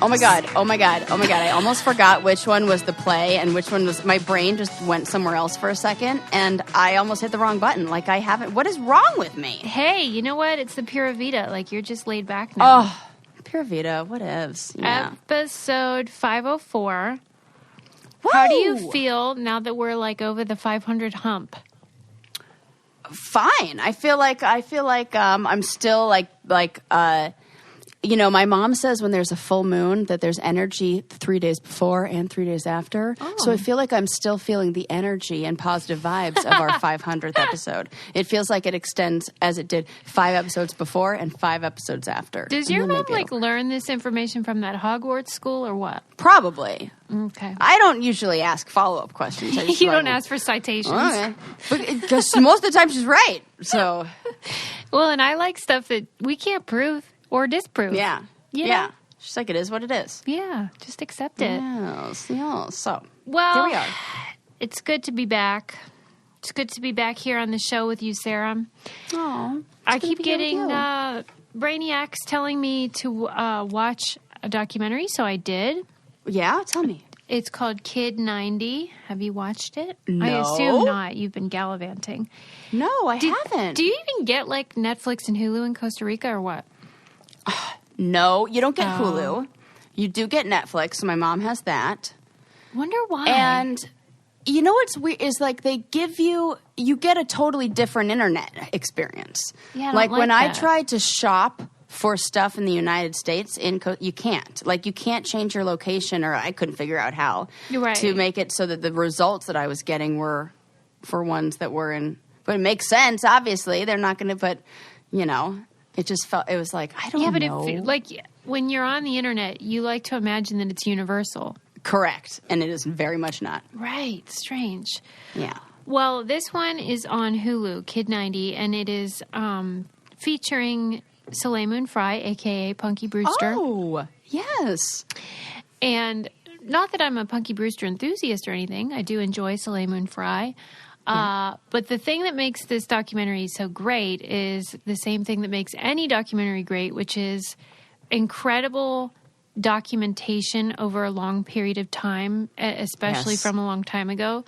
Oh my God. I almost forgot which one was the play and which one was... My brain just went somewhere else for a second, and I almost hit the wrong button. Like, I haven't... What is wrong with me? Hey, you know what? It's the Pura Vida. Like, you're just laid back now. Oh, Pura Vida. What ifs? Yeah. Episode 504. Woo! How do you feel now that we're, like, over the 500 hump? Fine. I feel like I'm still you know, my mom says when there's a full moon that there's energy 3 days before and 3 days after. Oh. So I feel like I'm still feeling the energy and positive vibes of our 500th episode. It feels like it extends as it did 5 episodes before and 5 episodes after. Does your mom learn this information from that Hogwarts school or what? Probably. Okay. I don't usually ask follow-up questions. You don't ask for citations. Okay. Because most of the time she's right. So. Well, and I like stuff that we can't prove. Or disprove. Yeah. Yeah. She's like, it is what it is. Yeah. Just accept it. Yes. So, well, here we are. It's good to be back. It's good to be back here on the show with you, Sarah. Oh, I keep getting Brainiacs telling me to watch a documentary, so I did. Yeah? Tell me. It's called Kid 90. Have you watched it? No. I assume not. You've been gallivanting. No, I haven't. Do you even get, like, Netflix and Hulu in Costa Rica or what? No, you don't get Hulu. You do get Netflix. So my mom has that. Wonder why. And you know what's weird is like they give you get a totally different internet experience. Yeah, like when that. I tried to shop for stuff in the United States, you can't. Like you can't change your location, or I couldn't figure out how to make it so that the results that I was getting were for ones that were in. But it makes sense. Obviously, they're not going to. But you know. It just felt, it was like, I don't know. Yeah, but like, when you're on the internet, you like to imagine that it's universal. Correct. And it is very much not. Right. Strange. Yeah. Well, this one is on Hulu, Kid 90, and it is featuring Soleil Moon Frye, a.k.a. Punky Brewster. Oh, yes. And not that I'm a Punky Brewster enthusiast or anything. I do enjoy Soleil Moon Frye. But the thing that makes this documentary so great is the same thing that makes any documentary great, which is incredible documentation over a long period of time, especially from a long time ago.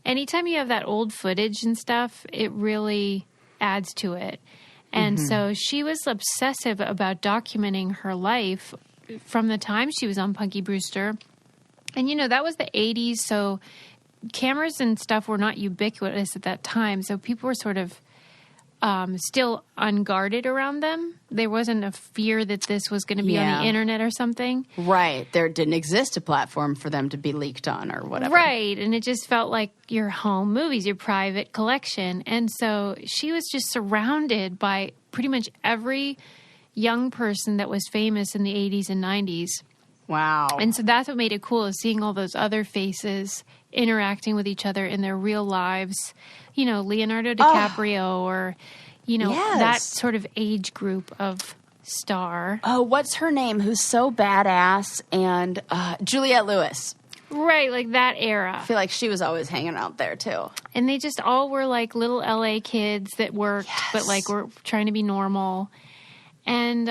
Anytime you have that old footage and stuff, it really adds to it. And so she was obsessive about documenting her life from the time she was on Punky Brewster. And, you know, that was the 80s, so cameras and stuff were not ubiquitous at that time, so people were sort of still unguarded around them. There wasn't a fear that this was going to be on the internet or something. Right. There didn't exist a platform for them to be leaked on or whatever. Right. And it just felt like your home movies, your private collection. And so she was just surrounded by pretty much every young person that was famous in the 80s and 90s. Wow. And so that's what made it cool, is seeing all those other faces interacting with each other in their real lives. You know, Leonardo DiCaprio or, you know, that sort of age group of star. Oh, what's her name? Who's so badass? And Juliette Lewis. Right, like that era. I feel like she was always hanging out there, too. And they just all were like little LA kids that worked, but like were trying to be normal. And,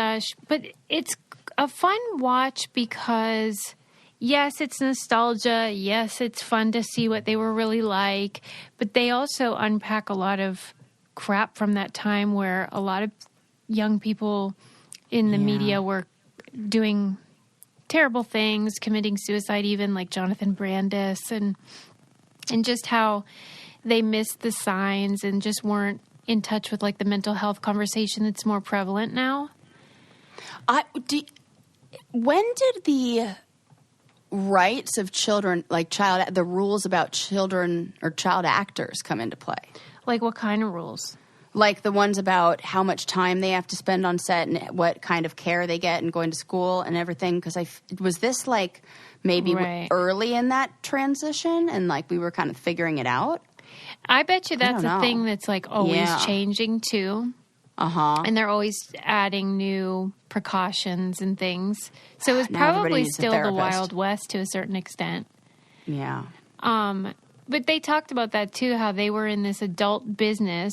but it's a fun watch because, yes, it's nostalgia. Yes, it's fun to see what they were really like. But they also unpack a lot of crap from that time where a lot of young people in the media were doing terrible things, committing suicide even, like Jonathan Brandis, and just how they missed the signs and just weren't in touch with like the mental health conversation that's more prevalent now. When did the rights of children, like the rules about children or child actors come into play? Like what kind of rules? Like the ones about how much time they have to spend on set and what kind of care they get and going to school and everything. Because was this like maybe early in that transition and like we were kind of figuring it out? I bet you that's a thing that's like always changing too. And they're always adding new precautions and things. So it was probably still the Wild West to a certain extent. Yeah. But they talked about that too, how they were in this adult business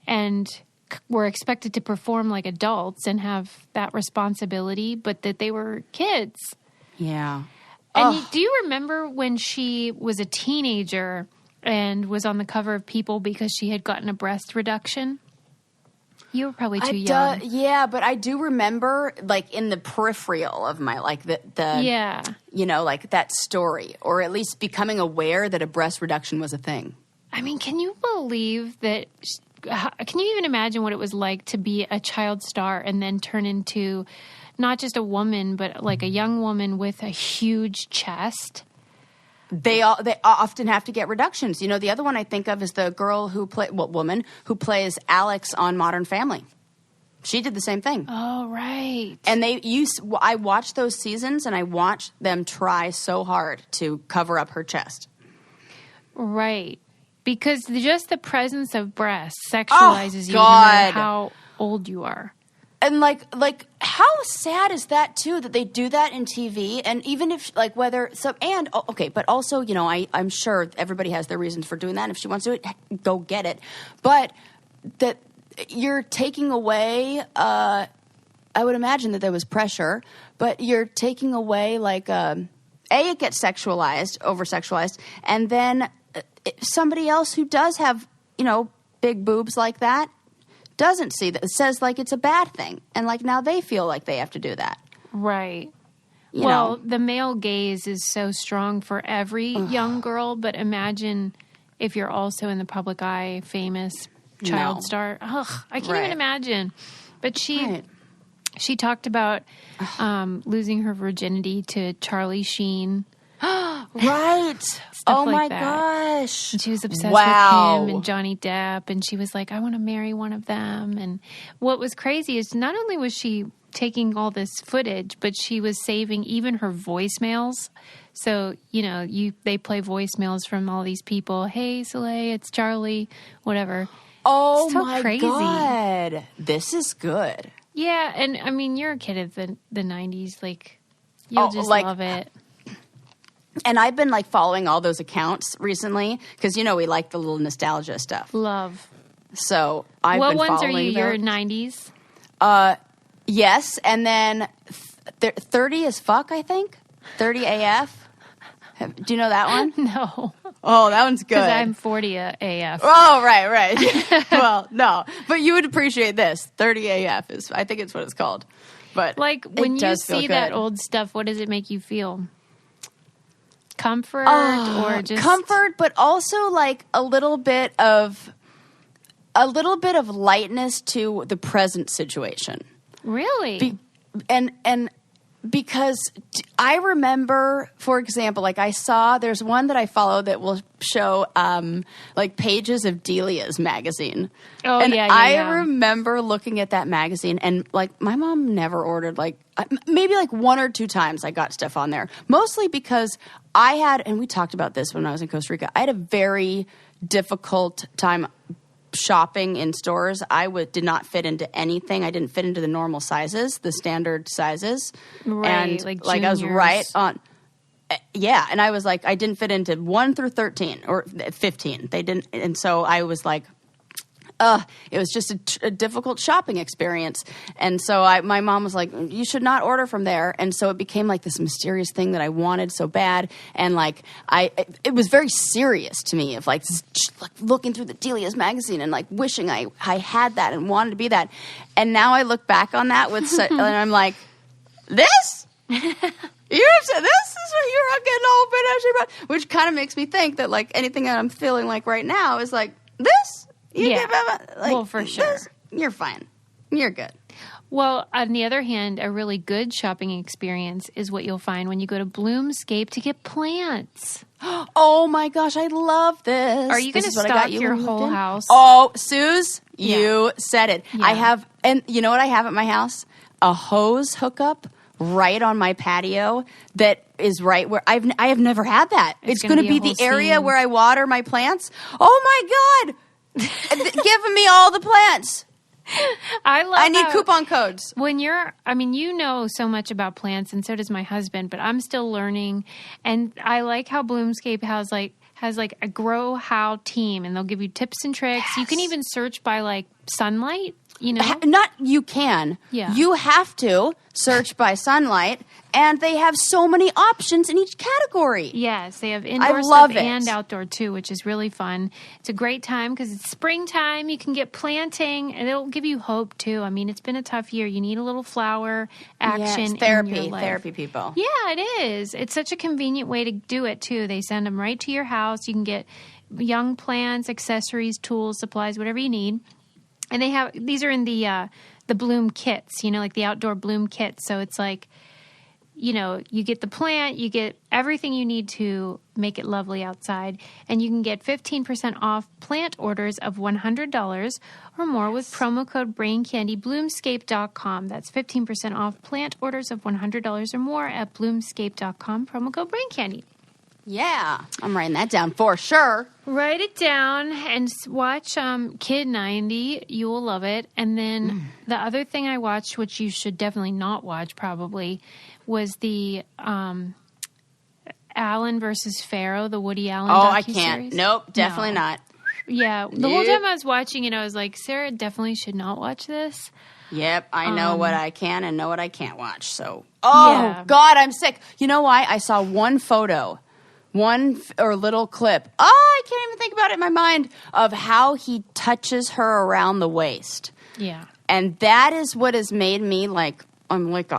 and were expected to perform like adults and have that responsibility, but that they were kids. Yeah. And do you remember when she was a teenager and was on the cover of People because she had gotten a breast reduction? You were probably too young. Yeah, but I do remember, like, in the peripheral of my, like, you know, like, that story. Or at least becoming aware that a breast reduction was a thing. I mean, can you believe that? Can you even imagine what it was like to be a child star and then turn into not just a woman, but like a young woman with a huge chest? They often have to get reductions. You know, the other one I think of is the girl woman who plays Alex on Modern Family. She did the same thing. Oh, right. And I watched those seasons, and I watched them try so hard to cover up her chest. Right. Because just the presence of breasts sexualizes you no matter how old you are. And like how sad is that too, that they do that in TV? And even if like but also, you know, I'm sure everybody has their reasons for doing that. If she wants to do it, go get it. But that you're taking away, I would imagine that there was pressure, but you're taking away like, it gets sexualized, over-sexualized, and then somebody else who does have, you know, big boobs like that, doesn't see that. It says like it's a bad thing. And like now they feel like they have to do that. Right. You know? The male gaze is so strong for every young girl, but imagine if you're also in the public eye, famous child star. I can't even imagine. But she talked about losing her virginity to Charlie Sheen. Right. Oh my gosh. And she was obsessed with him and Johnny Depp. And she was like, I want to marry one of them. And what was crazy is not only was she taking all this footage, but she was saving even her voicemails. So, you know, they play voicemails from all these people. Hey, Soleil, it's Charlie, whatever. Oh so my crazy. God. This is good. Yeah. And I mean, you're a kid of the 90s. Like, you'll just love it. And I've been like following all those accounts recently because, you know, we like the little nostalgia stuff. Love. So I've been following. What ones are you? Your 90s? Yes. And then 30 as fuck, I think. 30 AF. Do you know that one? No. Oh, that one's good. Because I'm 40 AF. Oh, right. Well, no. But you would appreciate this. 30 AF I think it's what it's called. But like when you see that old stuff, what does it make you feel? Comfort or just comfort, but also like a little bit of lightness to the present situation. Really? And because I remember, for example, like there's one that I follow that will show like pages of Delia's magazine. Oh, and yeah. I remember looking at that magazine and like my mom never ordered like maybe like one or two times I got stuff on there. Mostly because I had, and we talked about this when I was in Costa Rica, I had a very difficult time shopping in stores. I did not fit into anything. I didn't fit into the normal sizes, the standard sizes. Right, and like I was right on. Yeah, and I was like, I didn't fit into 1 through 13 or 15. They didn't, and so I was like, it was just a difficult shopping experience. And so my mom was like, you should not order from there. And so it became like this mysterious thing that I wanted so bad. And like, it was very serious to me of like looking through the Delia's magazine and like wishing I had that and wanted to be that. And now I look back on that and I'm like, this? This is what you're getting all finished about? Which kind of makes me think that like anything that I'm feeling like right now is like, this? Well, for sure. You're fine. You're good. Well, on the other hand, a really good shopping experience is what you'll find when you go to Bloomscape to get plants. Oh my gosh, I love this. Are you going to stock your whole house? Oh, Suze, you said it. Yeah. I have, and you know what I have at my house? A hose hookup right on my patio that is right where I have never had that. It's going to be the area where I water my plants. Oh my God. Giving me all the plants. I need coupon codes. When you know so much about plants, and so does my husband, but I'm still learning. And I like how Bloomscape has has like a Grow How team, and they'll give you tips and tricks. Yes. You can even search by like sunlight, you know? You can. Yeah. You have to search by sunlight, and they have so many options in each category. Yes, they have indoor stuff and outdoor too, which is really fun. It's a great time because it's springtime. You can get planting, and it'll give you hope too. I mean, it's been a tough year. You need a little flower action. Yes, therapy, in your life. Therapy people. Yeah, it is. It's such a convenient way to do it too. They send them right to your house. You can get young plants, accessories, tools, supplies, whatever you need. And they have, these are in the bloom kits, you know, like the outdoor bloom kits. So it's like, you know, you get the plant, you get everything you need to make it lovely outside. And you can get 15% off plant orders of $100 or more with promo code BrainCandy, bloomscape.com. That's 15% off plant orders of $100 or more at bloomscape.com, promo code BrainCandy. Yeah, I'm writing that down for sure. Write it down and watch Kid 90. You will love it. And then the other thing I watched, which you should definitely not watch probably, was the Allen versus Farrow, the Woody Allen docuseries. I can't. Nope, definitely not. Yeah, the whole time I was watching it, I was like, Sarah definitely should not watch this. Yep, I know what I can and know what I can't watch. So, God, I'm sick. You know why? I saw one photo. Little clip. I can't even think about it in my mind of how he touches her around the waist. Yeah. And that is what has made me like, I'm like,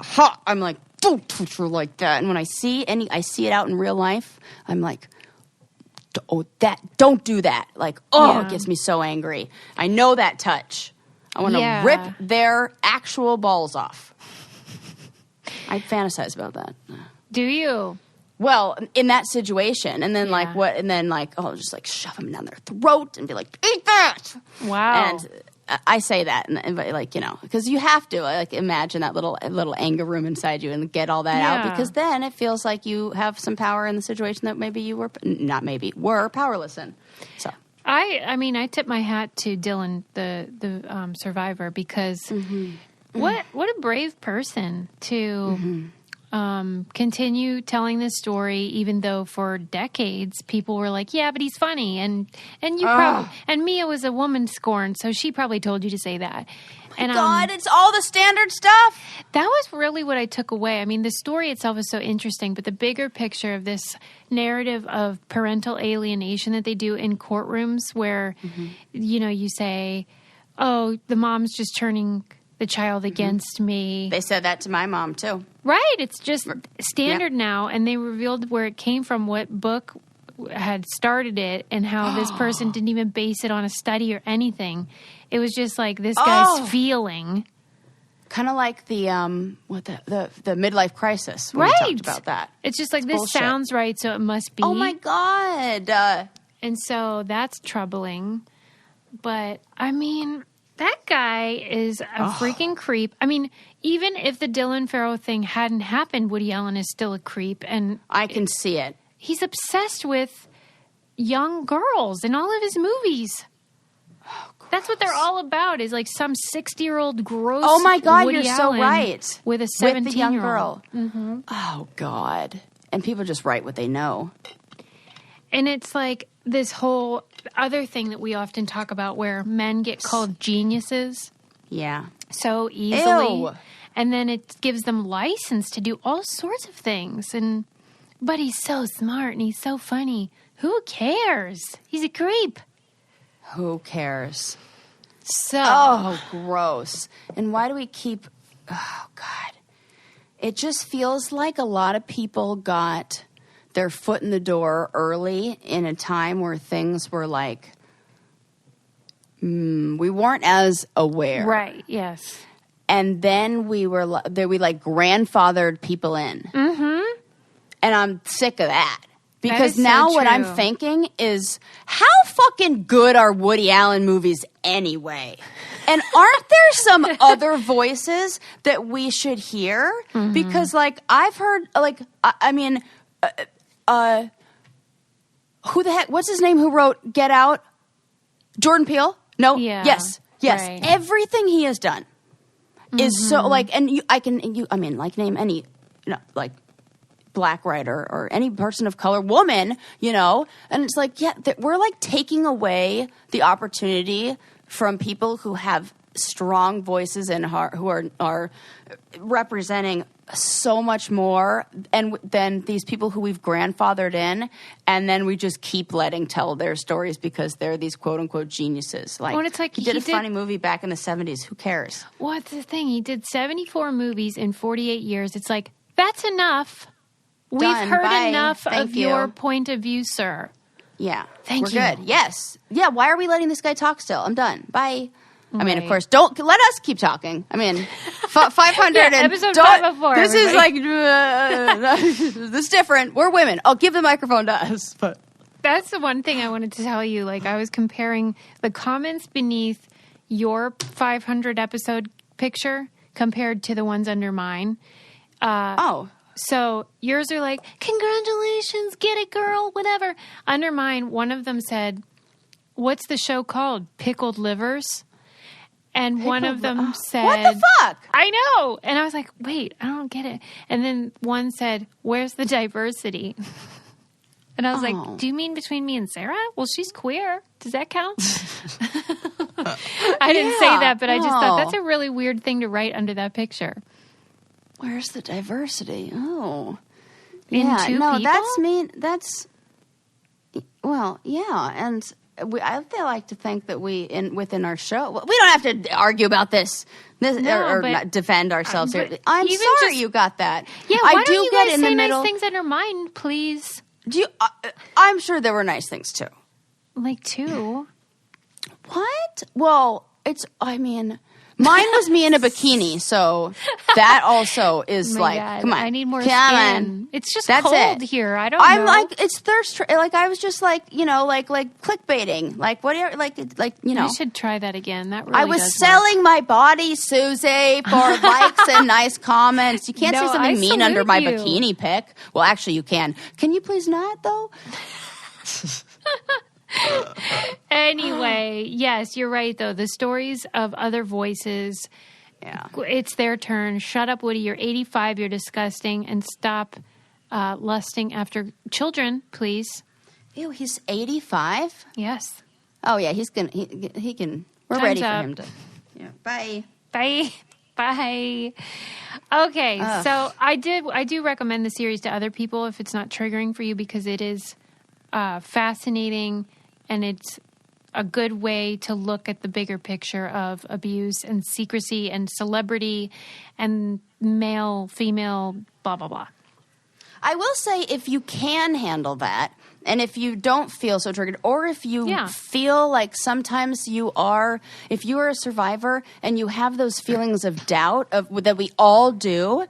don't touch her like that. And when I see it out in real life, I'm like, don't do that. Like, it gets me so angry. I know that touch. I want to rip their actual balls off. I fantasize about that. Do you? Well, in that situation, and then just like shove them down their throat and be like, eat that! Wow. And I say that, and like, you know, because you have to like imagine that little anger room inside you and get all that out, because then it feels like you have some power in the situation that maybe you were powerless in. So I mean, I tip my hat to Dylan, the survivor, because what a brave person to. Continue telling this story, even though for decades people were like, "Yeah, but he's funny," and you probably and Mia was a woman scorned, so she probably told you to say that. And God, it's all the standard stuff. That was really what I took away. I mean, the story itself is so interesting, but the bigger picture of this narrative of parental alienation that they do in courtrooms, where you know, you say, "Oh, the mom's just turning the child against me." They said that to my mom too. Right. It's just standard now. And they revealed where it came from, what book had started it, and how this person didn't even base it on a study or anything. It was just like this guy's feeling. Kind of like the midlife crisis. Right. We talked about that. It's just like, this sounds right, so it must be. Oh my God. And so that's troubling. But I mean, that guy is a freaking creep. I mean, even if the Dylan Farrow thing hadn't happened, Woody Allen is still a creep. And I can see it. He's obsessed with young girls in all of his movies. Oh, that's what they're all about, is like some 60-year-old gross Oh my God, Woody you're Allen so right. with a 17-year-old girl. Mm-hmm. Oh God. And people just write what they know. And it's like this whole other thing that we often talk about, where men get called geniuses. Yeah. So easily. Ew. And then it gives them license to do all sorts of things. But he's so smart and he's so funny. Who cares? He's a creep. Who cares? So. Oh, gross. And why do we keep... Oh, God. It just feels like a lot of people got their foot in the door early in a time where things were like... we weren't as aware. Right, yes. And then we grandfathered people in. Mm-hmm. And I'm sick of that. Because now what I'm thinking is, how fucking good are Woody Allen movies anyway? And aren't there some other voices that we should hear? Mm-hmm. Because, like, I've heard, like, who the heck, what's his name who wrote Get Out? Jordan Peele? No? Yeah. Yes. Right. Everything he has done is so, like, and name any, black writer or any person of color, woman, you know? And it's like, yeah, we're like taking away the opportunity from people who have strong voices and who are representing so much more and than these people who we've grandfathered in, and then we just keep letting tell their stories because they're these quote unquote geniuses. Like, well, it's like he did a funny movie back in the 70s. Who cares? What's the thing? He did 74 movies in 48 years. It's like, that's enough. We've heard enough of your point of view, sir. Yeah. Thank you. We're good. Yes. Yeah. Why are we letting this guy talk still? I'm done. Bye. I mean, of course, don't let us keep talking. I mean, 500 yeah, and episode 504. This everybody. Is like this is different. We're women. I'll give the microphone to us. But that's the one thing I wanted to tell you. Like, I was comparing the comments beneath your 500 episode picture compared to the ones under mine. So yours are like, congratulations, get it, girl, whatever. Under mine, one of them said, "What's the show called? Pickled Livers?" And one of them said, "What the fuck?" I know. And I was like, wait, I don't get it. And then one said, "Where's the diversity?" And I was like, do you mean between me and Sarah? Well, she's queer. Does that count? I didn't say that, but I just thought that's a really weird thing to write under that picture. Where's the diversity? Oh. In two people? That's mean. That's, well, yeah. And I feel like to think that within our show, we don't have to argue about this or not defend ourselves here. I'm sorry you got that. Yeah, why don't you guys say nice things under mine, please? I'm sure there were nice things too. Like two? What? Well, mine was me in a bikini, so that also is God. Come on. I need more skin. It's just cold here. I don't know. I'm like, it's thirst. Like, I was just like, like clickbaiting. Like, what are you know. You should try that again. That really I was selling my body, Susie, for likes and nice comments. You can't say something mean under my bikini pic. Well, actually, you can. Can you please not, though? Anyway, yes, you're right, though. The stories of other voices, it's their turn. Shut up, Woody. You're 85. You're disgusting. And stop lusting after children, please. Ew, he's 85? Yes. Oh, yeah, he can. We're Time's ready up. for him to. Yeah. Bye. Bye. Bye. Okay, so I do recommend the series to other people if it's not triggering for you, because it is fascinating, and it's a good way to look at the bigger picture of abuse and secrecy and celebrity and male, female, blah, blah, blah. I will say, if you can handle that, and if you don't feel so triggered, or if you feel like sometimes if you are a survivor and you have those feelings of doubt that we all do,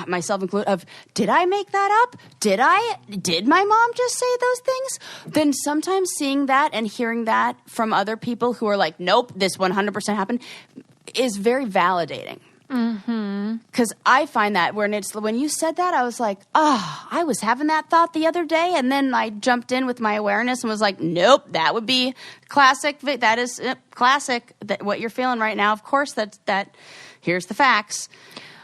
myself included, of, did I make that up? Did my mom just say those things? Then sometimes seeing that and hearing that from other people who are like, nope, this 100% happened, is very validating. Because I find that when you said that, I was like, I was having that thought the other day, and then I jumped in with my awareness and was like, nope, that would be classic. That is classic. What you're feeling right now, of course. That. Here's the facts.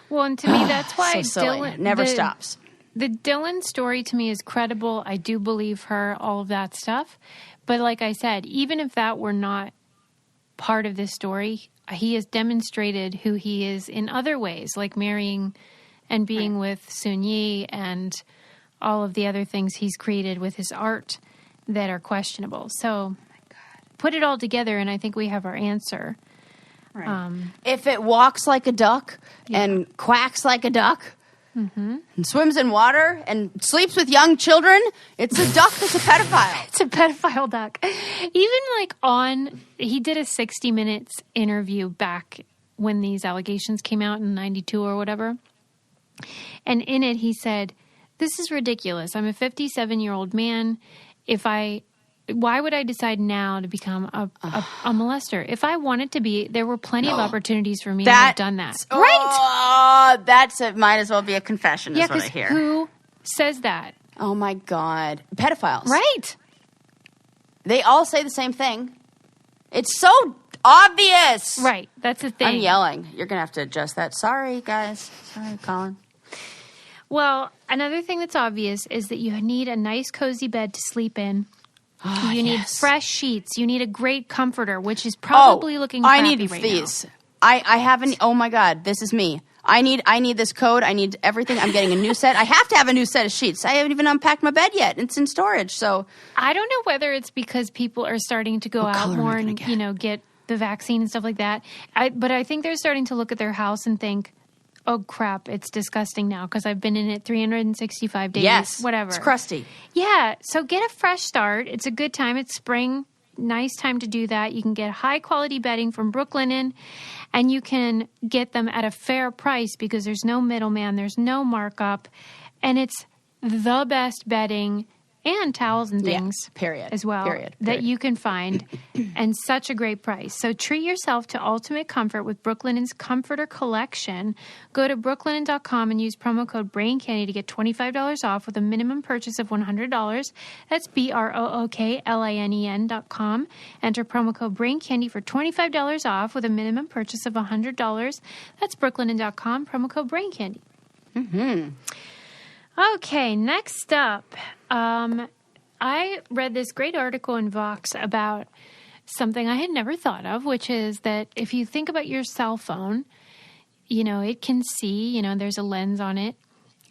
Well, and to me, that's why so Dylan never stops. The Dylan story to me is credible. I do believe her, all of that stuff. But like I said, even if that were not part of this story, he has demonstrated who he is in other ways, like marrying and being with Sun Yi and all of the other things he's created with his art that are questionable. So put it all together, and I think we have our answer. Right. If it walks like a duck and quacks like a duck and swims in water and sleeps with young children, it's a duck that's a pedophile. It's a pedophile duck. Even he did a 60 Minutes interview back when these allegations came out in 92 or whatever. And in it, he said, "This is ridiculous. I'm a 57-year-old man. Why would I decide now to become a molester? If I wanted to be, there were plenty of opportunities for me to have done that." Right? That's it. Might as well be a confession, is what I hear. Who says that? Oh, my God. Pedophiles. Right. They all say the same thing. It's so obvious. Right. That's the thing. I'm yelling. You're going to have to adjust that. Sorry, guys. Sorry, Colin. Well, another thing that's obvious is that you need a nice, cozy bed to sleep in. Oh, you need fresh sheets. You need a great comforter, which is probably looking crappy I need right these. now. I haven't. Oh my God, this is me. I need this code. I need everything. I'm getting a new set. I have to have a new set of sheets. I haven't even unpacked my bed yet. It's in storage. So I don't know whether it's because people are starting to go out more and get the vaccine and stuff like that. But I think they're starting to look at their house and think, oh crap, it's disgusting now because I've been in it 365 days. Yes, whatever. It's crusty. Yeah. So get a fresh start. It's a good time. It's spring. Nice time to do that. You can get high quality bedding from Brooklinen, and you can get them at a fair price because there's no middleman, there's no markup, and it's the best bedding and towels and things as well that you can find, and such a great price. So treat yourself to ultimate comfort with Brooklinen's Comforter Collection. Go to brooklinen.com and use promo code BRAINCANDY to get $25 off with a minimum purchase of $100. That's BROOKLINEN.com. Enter promo code BRAINCANDY for $25 off with a minimum purchase of $100. That's brooklinen.com, promo code BRAINCANDY. Mm-hmm. Okay, next up, I read this great article in Vox about something I had never thought of, which is that if you think about your cell phone, it can see, there's a lens on it,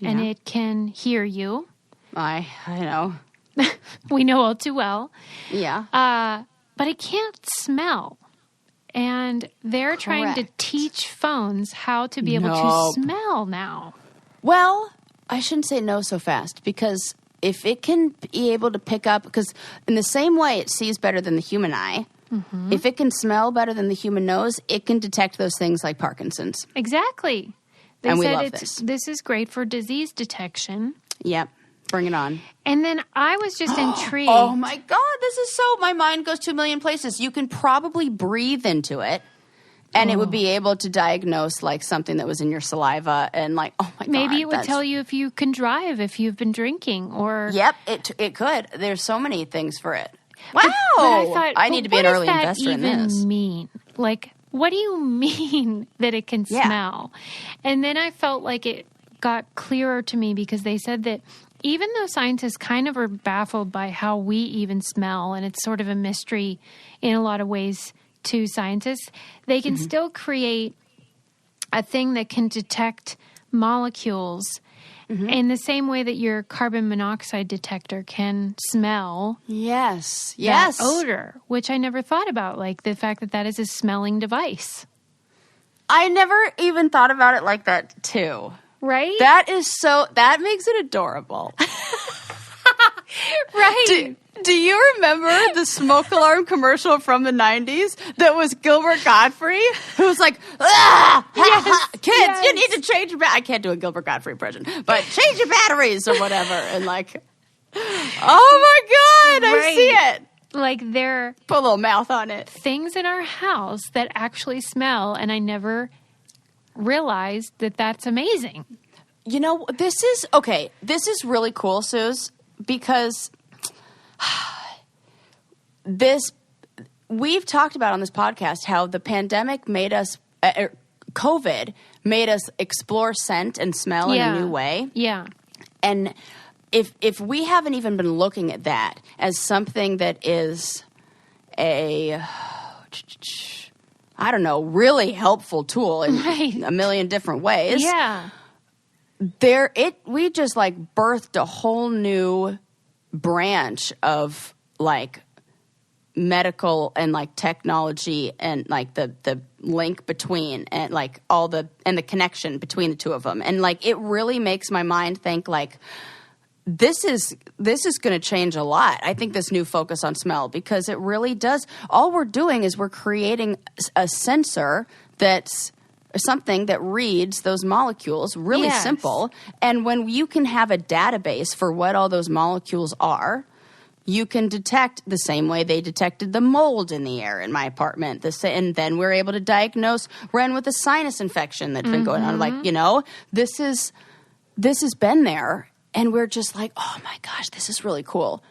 and it can hear you. I know. We know all too well. Yeah. But it can't smell. And they're trying to teach phones how to be able to smell now. Well, I shouldn't say no so fast, because if it can be able to pick up, because in the same way it sees better than the human eye, if it can smell better than the human nose, it can detect those things like Parkinson's. Exactly. They and said we love this. This is great for disease detection. Yep. Bring it on. And then I was just intrigued. Oh my God, this is my mind goes to a million places. You can probably breathe into it. And it would be able to diagnose like something that was in your saliva and like, oh my God. Maybe it would tell you if you can drive, if you've been drinking or... Yep, it could. There's so many things for it. Wow. But I thought, I need to be an early investor in this. What does that even mean? Like, what do you mean that it can smell? And then I felt like it got clearer to me because they said that even though scientists kind of are baffled by how we even smell, and it's sort of a mystery in a lot of ways to scientists, they can still create a thing that can detect molecules in the same way that your carbon monoxide detector can smell that odor, which I never thought about, like the fact that that is a smelling device. I never even thought about it like that too. Right? That makes it adorable. Right. Do you remember the smoke alarm commercial from the 90s that was Gilbert Gottfried, who was like, kids, you need to change your I can't do a Gilbert Gottfried impression, but change your batteries or whatever. And like, oh my God, I see it. Like put a little mouth on it. Things in our house that actually smell, and I never realized that that's amazing. This is really cool, Suze, because we've talked about on this podcast how the pandemic made us, COVID made us explore scent and smell in a new way. Yeah. And if we haven't even been looking at that as something that is really helpful tool in a million different ways. Yeah. We just like birthed a whole new branch of like medical and like technology and like the link between and like and the connection between the two of them. And like it really makes my mind think like this is going to change a lot. I think this new focus on smell, because it really does. All we're doing is we're creating a sensor that's something that reads those molecules really simple. And when you can have a database for what all those molecules are, you can detect the same way they detected the mold in the air in my apartment. And then we're able to diagnose Ren with a sinus infection that's been going on. Like, this has been there. And we're just like, oh my gosh, this is really cool.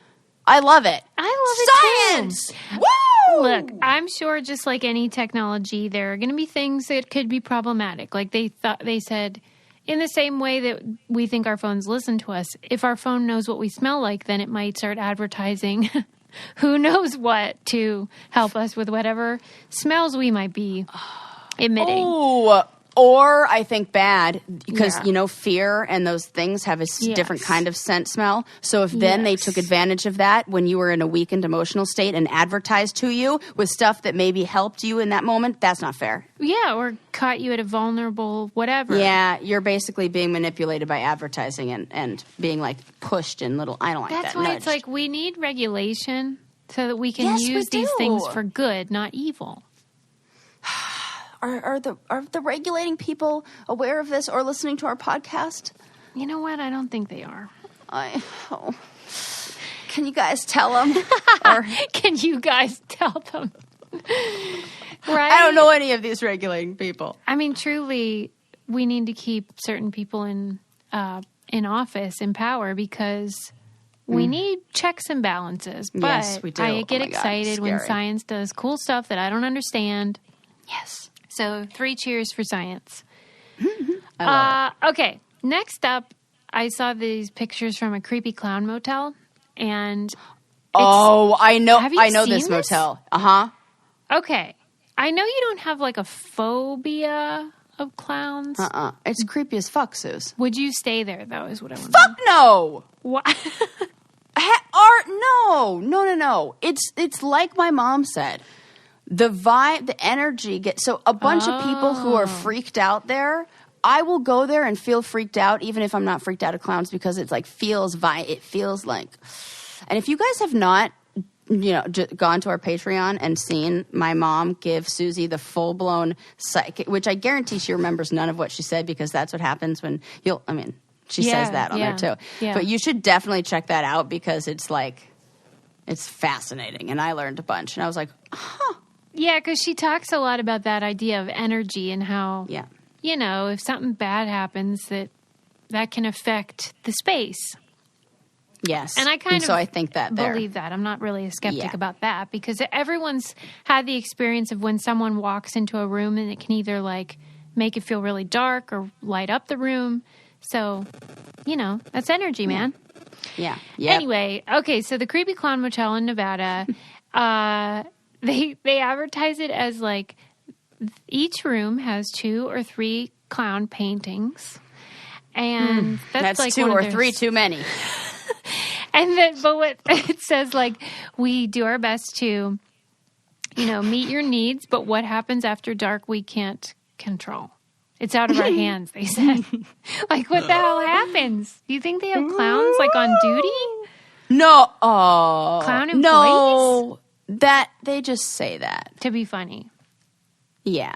I love it. I love it Science! too. Woo! Look, I'm sure just like any technology, there are going to be things that could be problematic. Like they said, in the same way that we think our phones listen to us, if our phone knows what we smell like, then it might start advertising who knows what to help us with whatever smells we might be emitting. Oh, or I think bad because, fear and those things have a different kind of scent smell. So if then they took advantage of that when you were in a weakened emotional state and advertised to you with stuff that maybe helped you in that moment, that's not fair. Yeah, or caught you at a vulnerable whatever. Yeah, you're basically being manipulated by advertising and being like pushed in little, I don't like that. That's why it's like we need regulation so that we can use these things for good, not evil. Are the regulating people aware of this or listening to our podcast? You know what? I don't think they are. Can you guys tell them? Can you guys tell them? Right? I don't know any of these regulating people. I mean, truly, we need to keep certain people in office, in power, because we need checks and balances. But yes, we do. I get excited when science does cool stuff that I don't understand. Yes. So 3 cheers for science. I love it. Okay, next up, I saw these pictures from a creepy clown motel, and I know. Have you I know seen this motel. Okay, I know you don't have like a phobia of clowns. It's creepy as fuck, Suze. Would you stay there though? Is what I want. Fuck no. What? No. It's like my mom said. The vibe, the energy so a bunch of people who are freaked out there, I will go there and feel freaked out even if I'm not freaked out of clowns because it's like it feels like. And if you guys have not, gone to our Patreon and seen my mom give Susie the full-blown psychic, which I guarantee she remembers none of what she said because that's what happens when she says that on there too. Yeah. But you should definitely check that out because it's fascinating. And I learned a bunch and I was like, huh. Yeah, because she talks a lot about that idea of energy and how, if something bad happens, that can affect the space. Yes. And I think that believe that. I'm not really a skeptic about that because everyone's had the experience of when someone walks into a room and it can either like make it feel really dark or light up the room. So, that's energy, man. Yeah. Anyway, okay, so the Creepy Clown Motel in Nevada, They advertise it as like each room has 2 or 3 clown paintings, and that's like 2 or 3 too many. But what it says, like, we do our best to, meet your needs, but what happens after dark we can't control. It's out of our hands, they said. Like, what the hell happens? Do you think they have clowns like on duty? No, clown employees? No. That they just say that to be funny. Yeah.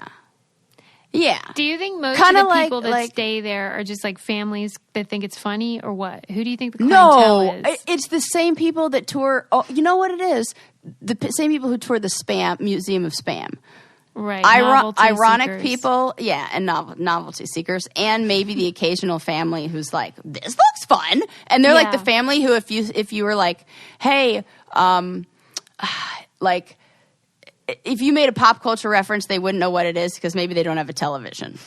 Do you think most of the people that stay there are just like families that think it's funny, or what? Who do you think the clientele is? No, it's the same people that tour. Oh, you know what it is? The same people who tour the Spam Museum of Spam. Right. Ironic seekers. People, and novelty seekers, and maybe the occasional family who's like, "This looks fun," and they're like the family who, if you were like, "Hey," like, if you made a pop culture reference, they wouldn't know what it is because maybe they don't have a television.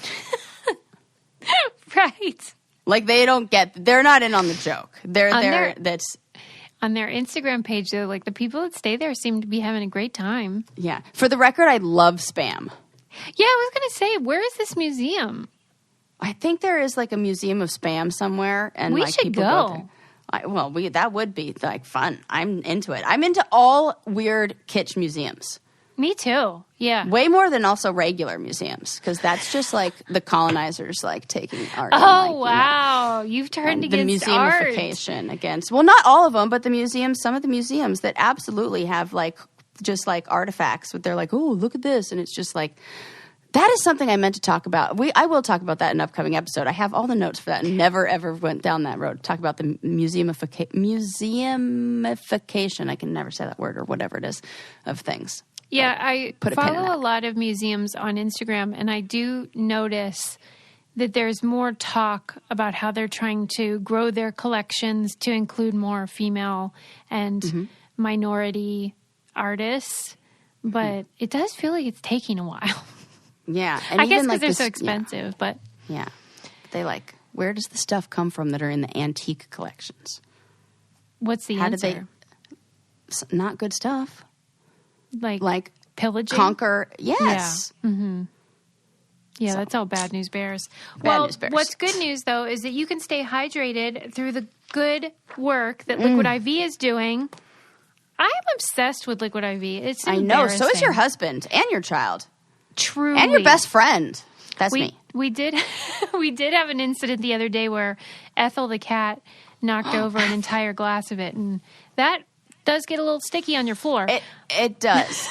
Right. Like, they're not in on the joke. On their Instagram page, though, like, the people that stay there seem to be having a great time. Yeah. For the record, I love Spam. Yeah, I was going to say, where is this museum? I think there is, like, a museum of Spam somewhere. And we like, should people go there. That would be like fun. I'm into it. I'm into all weird kitsch museums. Me too. Yeah. Way more than also regular museums because that's just like the colonizers like taking art. Oh, wow. You've turned against the art. museumification against. Well, not all of them, but some of the museums that absolutely have like just like artifacts. They're like, oh, look at this, and it's just like. That is something I meant to talk about. I will talk about that in an upcoming episode. I have all the notes for that and never, ever went down that road. Talk about the museumification. I can never say that word or whatever it is of things. Yeah, I follow a lot of museums on Instagram, and I do notice that there's more talk about how they're trying to grow their collections to include more female and minority artists. But it does feel like it's taking a while. Yeah. And I guess because they're so expensive, but... Yeah. where does the stuff come from that are in the antique collections? What's the answer? Not good stuff. Like pillaging? Conquer. Yes. Yeah. Mm-hmm. Yeah, that's all bad news bears. News bears. What's good news, though, is that you can stay hydrated through the good work that Liquid IV is doing. I'm obsessed with Liquid IV. It's embarrassing. I know. So is your husband and your child. Truly. And your best friend. That's me. We did have an incident the other day where Ethel the cat knocked over an entire glass of it, and that does get a little sticky on your floor. It does.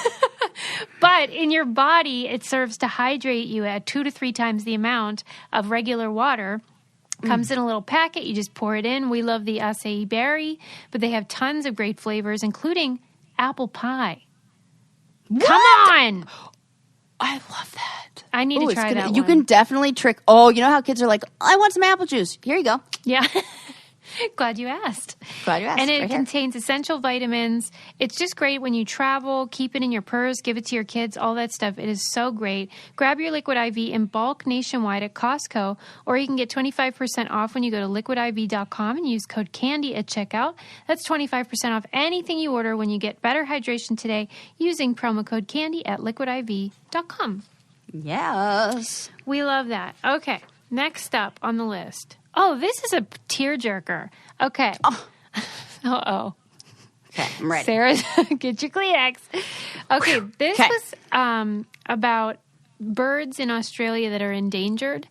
But in your body, it serves to hydrate you at 2 to 3 times the amount of regular water. Comes in a little packet. You just pour it in. We love the acai berry, but they have tons of great flavors, including apple pie. What? Come on! I love that. I need to try that one. You can definitely trick. Oh, you know how kids are like, I want some apple juice. Here you go. Yeah. Glad you asked. And it contains essential vitamins. It's just great when you travel. Keep it in your purse. Give it to your kids. All that stuff. It is so great. Grab your Liquid IV in bulk nationwide at Costco, or you can get 25% off when you go to liquidiv.com and use code CANDY at checkout. That's 25% off anything you order when you get better hydration today using promo code CANDY at liquidiv.com. Yes. We love that. Okay. Next up on the list. Oh, this is a tearjerker. Okay. Oh. Uh-oh. Okay, I'm ready. Sarah, get your Kleenex. Okay, this was about birds in Australia that are endangered.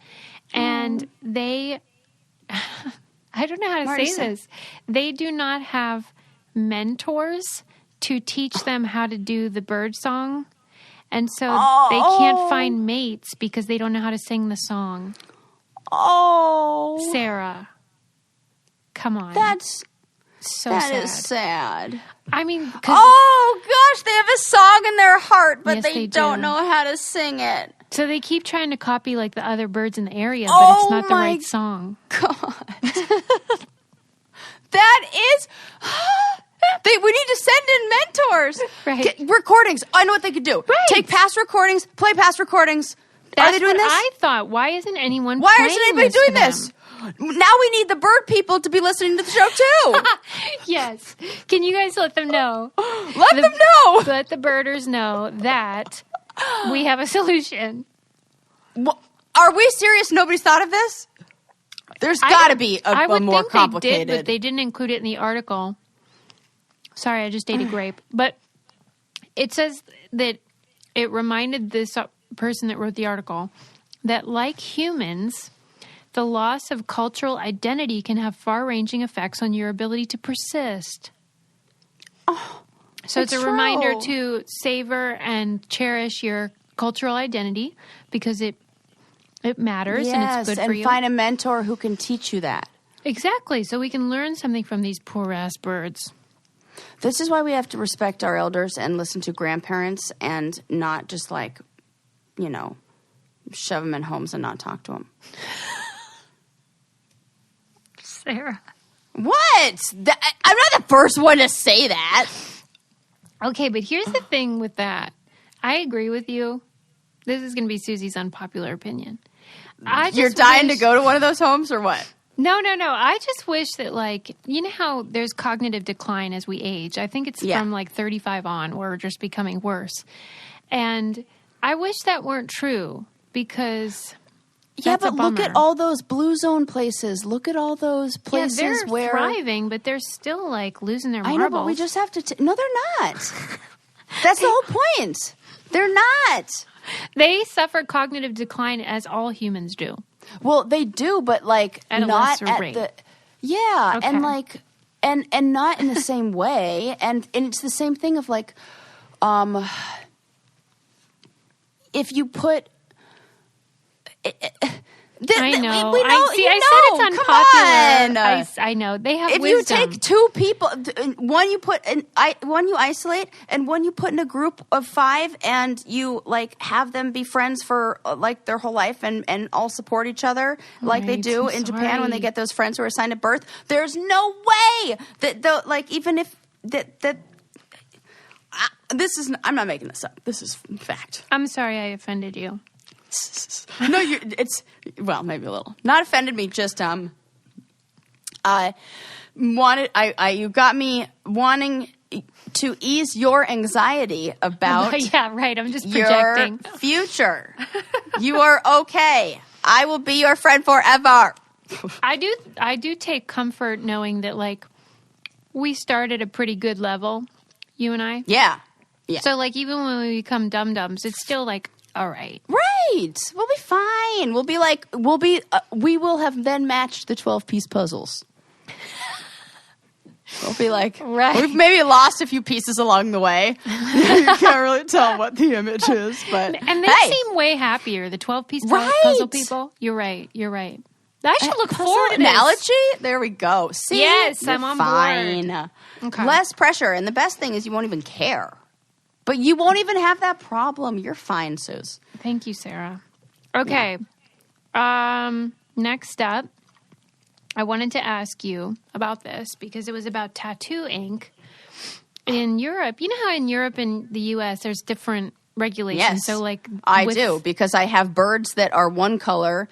And they, I don't know how to say this. They do not have mentors to teach them how to do the bird song. And so they can't find mates because they don't know how to sing the song. Oh, Sarah, come on. That's so that sad. That is sad. I mean, oh gosh, they have a song in their heart, but yes, they don't know how to sing it. So they keep trying to copy like the other birds in the area, but it's not the right song. God, that is. We need to send in mentors. Right. Get recordings. I know what they could do. Right. Take past recordings, play past recordings. That's Are they doing what this? I thought. Why isn't anyone Why playing isn't anybody doing this? Now we need the bird people to be listening to the show too. Yes. Can you guys let them know? Let them know. Let the birders know that we have a solution. Well, are we serious? Nobody's thought of this? There's got to be a more complicated. They did, but they didn't include it in the article. Sorry, I just ate a grape. But it says that it reminded this person that wrote the article that, like humans, the loss of cultural identity can have far-ranging effects on your ability to persist. Oh, so it's a reminder to savor and cherish your cultural identity because it matters and it's good for you. And find a mentor who can teach you that. Exactly. So we can learn something from these poor-ass birds. This is why we have to respect our elders and listen to grandparents and not just shove them in homes and not talk to them. Sarah. What? I'm not the first one to say that. Okay, but here's the thing with that. I agree with you. This is going to be Susie's unpopular opinion. You're dying to go to one of those homes or what? No. I just wish that, you know how there's cognitive decline as we age? I think it's from 35 on, where we're just becoming worse. And I wish that weren't true because that's a bummer. Look at all those blue zone places. Look at all those places they're thriving, but they're still losing their marbles. I know, but we just have to. No, they're not. That's the whole point. They're not. They suffer cognitive decline as all humans do. Well, they do, but at not at rate. And not in the same way. And it's the same thing of if you put. I know. We know. I said it's unpopular. I know. They have if wisdom. you take two people, one you isolate, and one you put in a group of 5, and you have them be friends for their whole life, and all support each other they do in Japan when they get those friends who are assigned at birth. There's no way that even if that. This is. I'm not making this up. This is fact. I'm sorry I offended you. No, it's well, maybe a little. Not offended me. Just you got me wanting to ease your anxiety about yeah, right. I'm just projecting your future. You are okay. I will be your friend forever. I do take comfort knowing that like we start at a pretty good level, you and I. Yeah. So like even when we become dum-dums, it's still like all right. Right. We'll be fine. We will have then matched the 12-piece puzzles. We'll be like, right. We've maybe lost a few pieces along the way. You can't really tell what the image is, but and they seem way happier. The 12-piece puzzle people. You're right. I should look forward to analogy. this. There we go. See, yes, I'm on fine. board. Okay. Less pressure, and the best thing is you won't even care. But you won't even have that problem. You're fine, Suze. Thank you, Sarah. Okay. Yeah. Next up, I wanted to ask you about this because it was about tattoo ink in Europe. You know how in Europe and the U.S. there's different regulations? Yes, so like I do because I have birds that are one color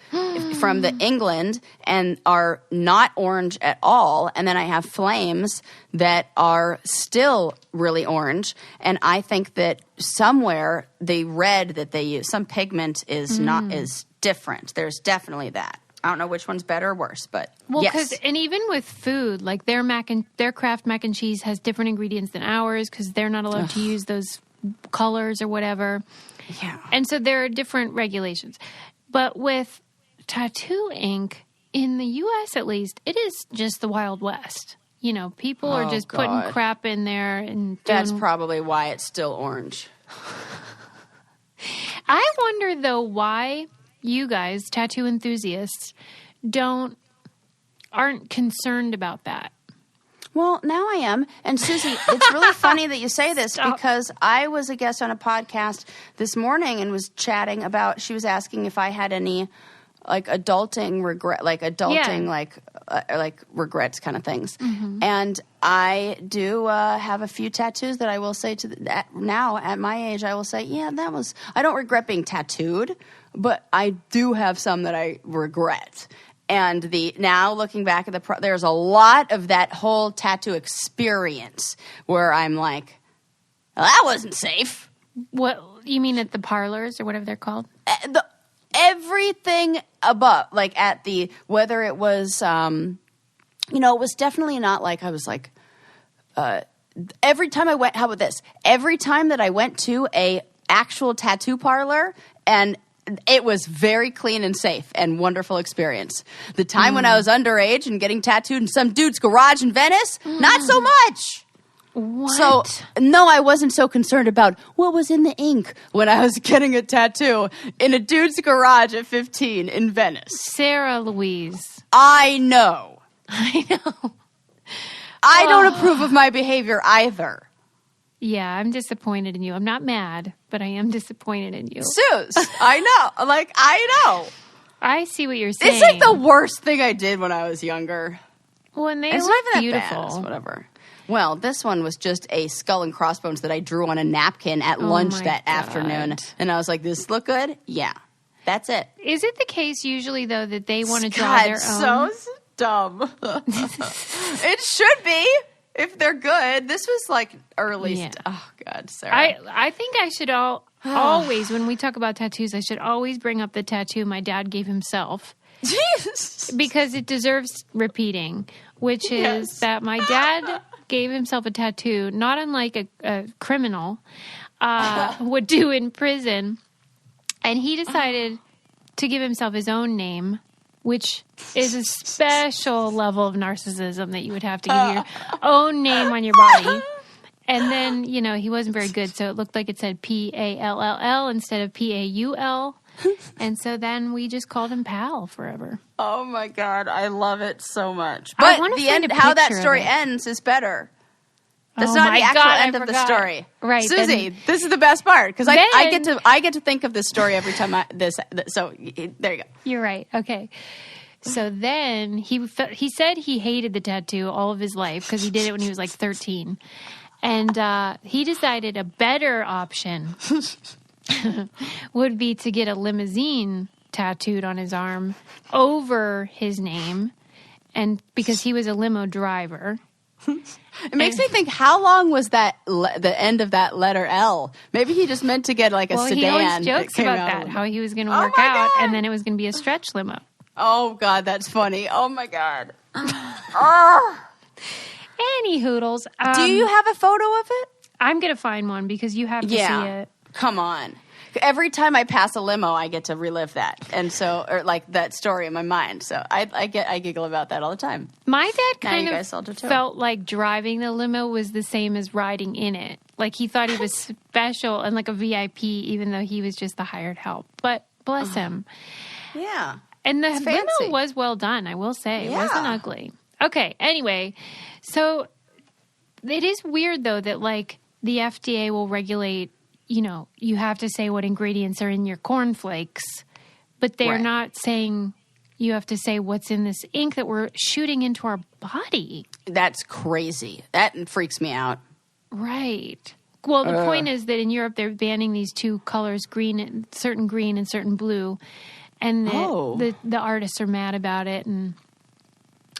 from the England and are not orange at all, and then I have flames that are still really orange. And I think that somewhere the red that they use, some pigment is different. There's definitely that. I don't know which one's better or worse, but yes. And even with food, like their Kraft mac and cheese has different ingredients than ours because they're not allowed to use those colors or whatever. Yeah. And so there are different regulations. But with tattoo ink, in the U.S. at least, it is just the Wild West. You know, people are just putting crap in there. And that's probably why it's still orange. I wonder, though, why you guys, tattoo enthusiasts, aren't concerned about that. Well, now I am. And Susie, it's really funny that you say this because I was a guest on a podcast this morning and was chatting about, she was asking if I had any like adulting regret, like adulting, like regrets kind of things. Mm-hmm. And I do have a few tattoos that I will say now at my age, I will say, yeah, I don't regret being tattooed, but I do have some that I regret. And now looking back at there's a lot of that whole tattoo experience where I'm like, well, that wasn't safe. What you mean at the parlors or whatever they're called? Everything above, like whether it was, it was definitely not like I was like, every time I went, how about this? Every time that I went to a actual tattoo parlor and it was very clean and safe and wonderful experience. The time when I was underage and getting tattooed in some dude's garage in Venice, not so much. What? So, no, I wasn't so concerned about what was in the ink when I was getting a tattoo in a dude's garage at 15 in Venice. Sarah Louise. I know. I know. I don't approve of my behavior either. Yeah, I'm disappointed in you. I'm not mad, but I am disappointed in you. Suze, I know. I know. I see what you're saying. It's like the worst thing I did when I was younger. When they look beautiful. Bad, whatever. Well, this one was just a skull and crossbones that I drew on a napkin at lunch that afternoon. And I was like, this look good? Yeah. That's it. Is it the case usually, though, that they want to draw their own? So dumb. It should be. If they're good. This was like early oh, God, Sarah. I think I should always, when we talk about tattoos, I should always bring up the tattoo my dad gave himself. Jesus. Because it deserves repeating, which is that my dad gave himself a tattoo, not unlike a criminal would do in prison. And he decided to give himself his own name, which is a special level of narcissism that you would have to give your own name on your body. And then, he wasn't very good, so it looked like it said P-A-L-L-L instead of P-A-U-L. And so then we just called him Pal forever. Oh, my God. I love it so much. But the end, how that story ends is better. That's not the actual end of the story. Right. Susie, this is the best part because I get to think of this story every time so there you go. You're right. Okay. So then he said he hated the tattoo all of his life because he did it when he was like 13. And he decided a better option would be to get a limousine tattooed on his arm over his name, and because he was a limo driver. It makes me think, how long was that the end of that letter L? Maybe he just meant to get like a sedan. He always jokes about that, how he was going to work out, and then it was going to be a stretch limo. Oh, God, that's funny. Oh, my God. Oh. Any hoodles. Do you have a photo of it? I'm going to find one because you have to see it. Come on. Every time I pass a limo, I get to relive that. And so, or like that story in my mind. So I giggle about that all the time. My dad kind of felt like driving the limo was the same as riding in it. Like he thought he was special and like a VIP, even though he was just the hired help. But bless him. Yeah. And the limo was well done, I will say. It wasn't ugly. Okay, anyway. So it is weird, though, that like the FDA will regulate, you know, you have to say what ingredients are in your cornflakes, but they're not saying you have to say what's in this ink that we're shooting into our body. That's crazy. That freaks me out. Right. Well, the point is that in Europe, they're banning these two colors, green and certain blue, and the artists are mad about it. And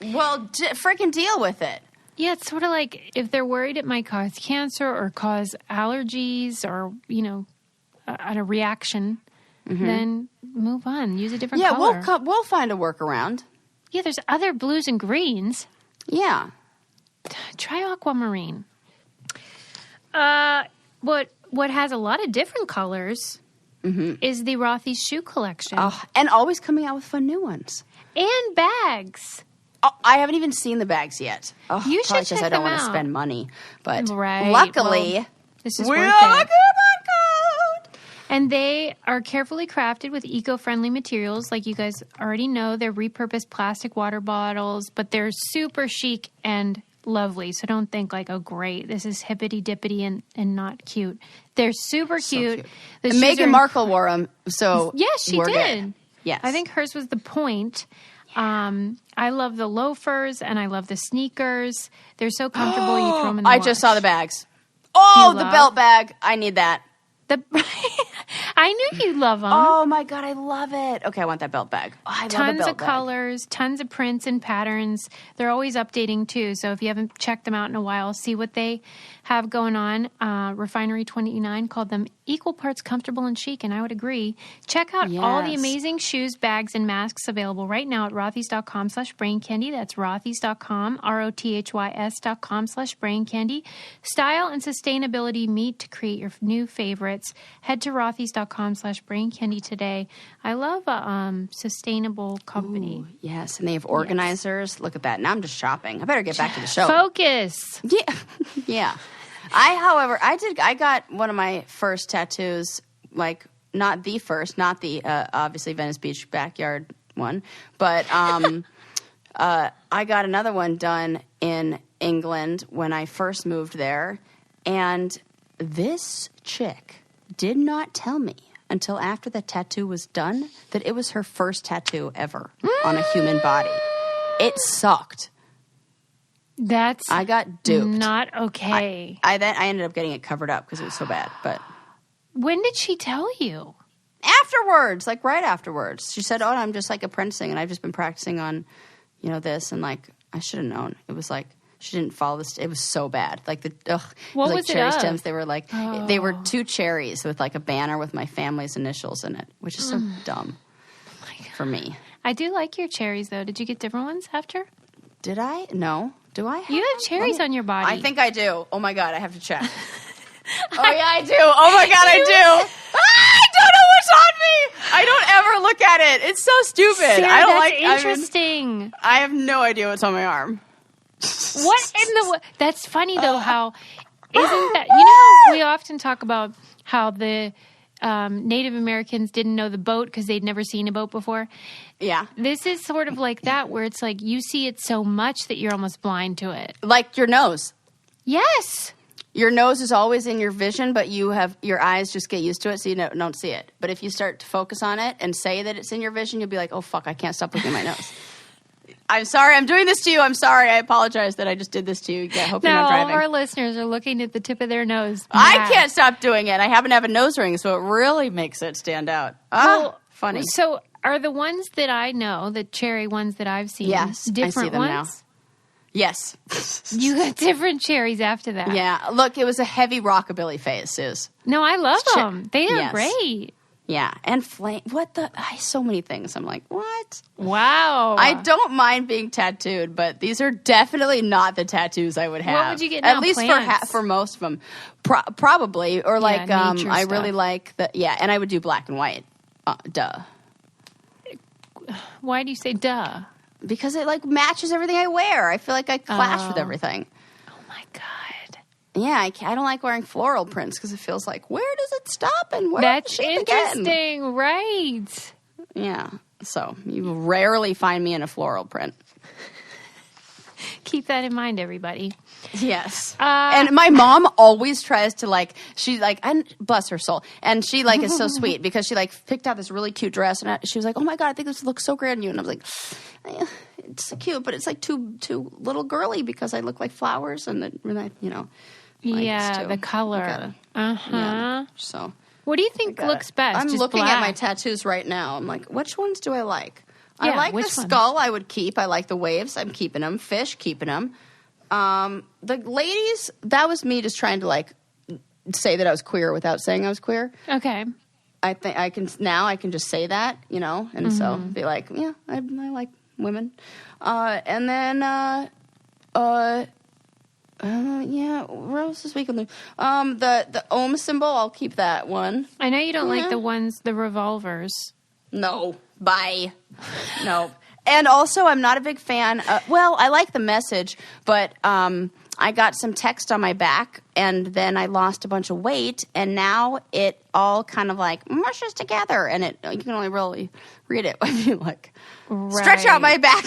well, freaking deal with it. Yeah, it's sort of like if they're worried it might cause cancer or cause allergies or, you know, a reaction, then move on. Use a different color. Yeah, we'll find a workaround. Yeah, there's other blues and greens. Yeah. Try aquamarine. What has a lot of different colors is the Rothy's shoe collection. Oh, and always coming out with fun new ones. And bags. Oh, I haven't even seen the bags yet. Oh, you should check them out. Because I don't want to spend money. But luckily, this is worth it. And they are carefully crafted with eco-friendly materials. Like you guys already know, they're repurposed plastic water bottles, but they're super chic and lovely. So don't think like, oh, great, this is hippity-dippity and not cute. They're super cute. Meghan Markle wore them, so yes, she did. Good. Yes. I think hers was the point. I love the loafers and I love the sneakers. They're so comfortable. You throw them in the wash. I just saw the bags. Oh, the belt bag. I need that. I knew you'd love them. Oh, my God. I love it. Okay, I want that belt bag. Oh, I love the belt bag. Tons of colors, tons of prints and patterns. They're always updating, too. So if you haven't checked them out in a while, see what they have going on. Refinery 29 called them equal parts comfortable and chic, and I would agree. Check out all the amazing shoes, bags, and masks available right now at rothys.com/braincandy. That's rothys.com, rothys.com/braincandy. Style and sustainability meet to create your new favorites. Head to rothys.com/braincandy today. I love a sustainable company. Ooh, yes, and they have organizers. Yes. Look at that. Now I'm just shopping. I better get back to the show. Focus. Yeah. Yeah. I got one of my first tattoos, like not the first, not the obviously Venice Beach backyard one, but I got another one done in England when I first moved there, and this chick did not tell me until after the tattoo was done that it was her first tattoo ever on a human body. It sucked. I got duped. Not okay. I ended up getting it covered up because it was so bad. But when did she tell you? Afterwards, like right afterwards. She said, "Oh, I'm just like apprenticing, and I've just been practicing on, you know, this." And like, I should have known. It was like she didn't follow this. It was so bad. Like what was it cherry of? Stems. They were like they were two cherries with like a banner with my family's initials in it, which is so dumb for me. I do like your cherries though. Did you get different ones after? Did I? No. Do I have? You have cherries on your body. I think I do. Oh, my God. I have to check. Oh, yeah, I do. Oh, my God, I do. I don't know what's on me. I don't ever look at it. It's so stupid. Sarah, I don't that's interesting. I have no idea what's on my arm. What in the... That's funny, though, how... Isn't that... You know, we often talk about how the... Native Americans didn't know the boat because they'd never seen a boat before. Yeah. This is sort of like that, where it's like you see it so much that you're almost blind to it. Like your nose. Yes. Your nose is always in your vision, but your eyes just get used to it, so you don't see it. But if you start to focus on it and say that it's in your vision, you'll be like, oh, fuck, I can't stop looking at my nose. I'm sorry I'm doing this to you. I'm sorry. I apologize that I just did this to you. I hope you're not driving. All of our listeners are looking at the tip of their nose. I can't stop doing it. I happen to have a nose ring, so it really makes it stand out. Funny. So are the ones that I know, the cherry ones that I've seen, different I see them ones? now. Yes. You got different cherries after that. Yeah. Look, it was a heavy rockabilly phase, Suze. No, I love them. They are great. Yeah. And flame. So many things. I'm like, what? Wow. I don't mind being tattooed, but these are definitely not the tattoos I would have. What would you get now? At least for most of them. Probably. Or like, I really like and I would do black and white. Duh. Why do you say duh? Because it like matches everything I wear. I feel like I clash with everything. Oh my God. Yeah, I don't like wearing floral prints because it feels like, where does it stop and where That's does it interesting, begin? right? Yeah, so you rarely find me in a floral print. Keep that in mind, everybody. Yes. And my mom always tries to she's like, and bless her soul. And she is so sweet because she picked out this really cute dress and she was like, oh my God, I think this looks so great on you. And I was like, it's cute, but it's like too little girly because I look like flowers and the color. Yeah, so. What do you think looks best? I'm just looking black? at my tattoos right now. I'm like, which ones do I like? Yeah, I like the skull. I would keep. I like the waves. I'm keeping them. Fish, keeping them. The ladies, that was me just trying to say that I was queer without saying I was queer. Okay. I think I can just say that, and so be like, yeah, I like women. And then, where else this week on the Ohm symbol, I'll keep that one. I know you don't like the revolvers. No. Bye. No. And also, I'm not a big fan. I like the message, but I got some text on my back, and then I lost a bunch of weight, and now it all kind of mushes together, and you can only really read it when you stretch out my back.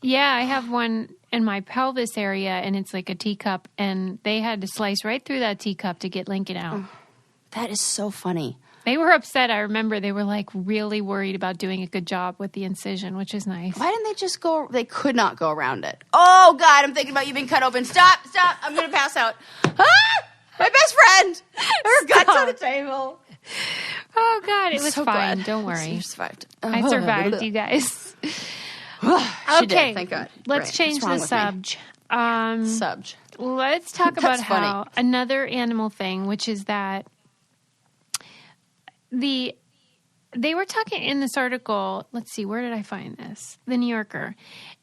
Yeah, I have one in my pelvis area, and it's like a teacup, and they had to slice right through that teacup to get Lincoln out. That is so funny. They were upset. I remember they were really worried about doing a good job with the incision, which is nice. Why didn't they just go? They could not go around it. Oh, God, I'm thinking about you being cut open. Stop. I'm going to pass out. My best friend. Her guts on the table. Oh, God, it was so fine. Glad. Don't worry. You survived. I survived, you guys. She did, thank God. Let's change the subject. Subj. Let's talk about how another animal thing, which is that they were talking in this article, let's see, where did I find this? The New Yorker.